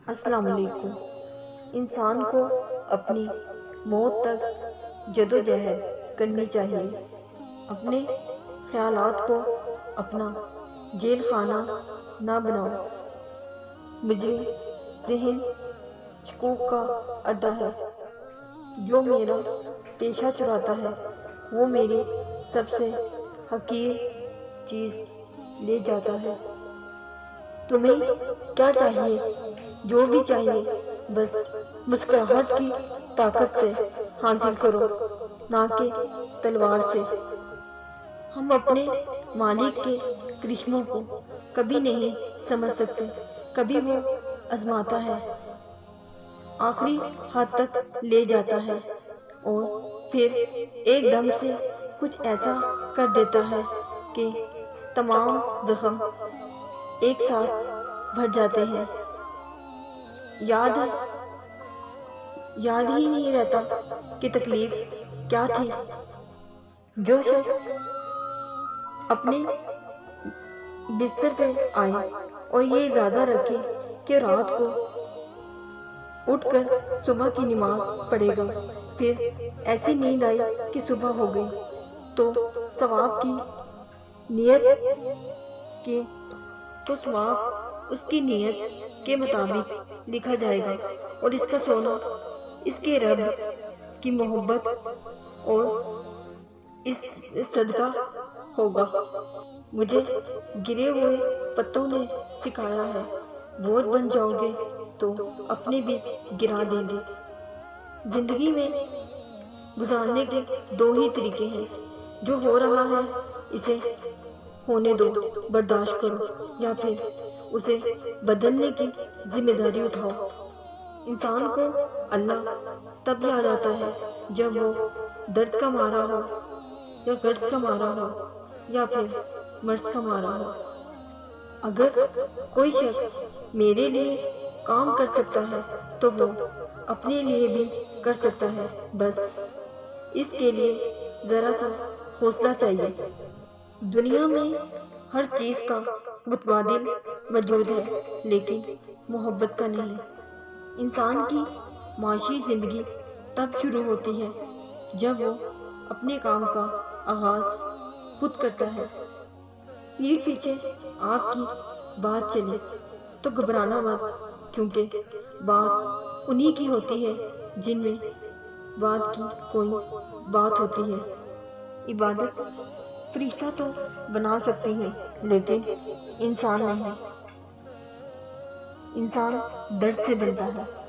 السلام علیکم۔ انسان کو اپنی موت تک جدوجہد کرنی چاہیے۔ اپنے خیالات کو اپنا جیل خانہ نہ بناؤ۔ مجھے ذہن شکوک کا اڈا ہے۔ جو میرا پیشہ چراتا ہے وہ میری سب سے حقیر چیز لے جاتا ہے۔ تمہیں کیا چاہیے؟ جو بھی چاہیے بس مسکراہٹ کی طاقت سے حاصل کرو، نہ کہ تلوار سے۔ ہم اپنے مالک کے کرشموں کو کبھی نہیں سمجھ سکتے۔ کبھی وہ آزماتا ہے، آخری حد تک لے جاتا ہے اور پھر ایک دم سے کچھ ایسا کر دیتا ہے کہ تمام زخم ایک ساتھ بھر جاتے ہیں۔ یاد ہی نہیں رہتا کہ تکلیف کیا تھی۔ جو شخص اپنے بستر پہ آئے اور یہ ارادہ رکھے کہ رات کو اٹھ کر صبح کی نماز پڑھے گا، پھر ایسی نیند آئی کہ صبح ہو گئی، تو ثواب اس کی نیت کے مطابق لکھا جائے گا، اور اس کا سونا اس کے رب کی محبت اور اس صدقہ ہوگا۔ مجھے گرے ہوئے پتوں نے سکھایا ہے، بوجھ بن جاؤ گے تو اپنے بھی گرا دیں گے۔ زندگی میں گزارنے کے دو ہی طریقے ہیں، جو ہو رہا ہے اسے ہونے دو، برداشت کرو، یا پھر اسے بدلنے کی ذمہ داری اٹھاؤ۔ انسان کو اللہ تب یاد آتا ہے جب وہ درد کا مارا ہو، یا قرض کا مارا ہو، یا پھر مرض کا مارا ہو۔ اگر کوئی شخص میرے لیے کام کر سکتا ہے تو وہ اپنے لیے بھی کر سکتا ہے، بس اس کے لیے ذرا سا حوصلہ چاہیے۔ دنیا میں ہر چیز کا متبادل موجود ہے، لیکن محبت کا نہیں۔ انسان کی معاشی زندگی تب شروع ہوتی ہے جب وہ اپنے کام کا آغاز خود کرتا ہے۔ پیٹھ پیچھے آپ کی بات چلے تو گھبرانا مت، کیونکہ بات انہی کی ہوتی ہے جن میں بات کی کوئی بات ہوتی ہے۔ عبادت فرشتہ تو بنا سکتی ہیں لیکن انسان نہیں۔ انسان درد سے بنتا ہے۔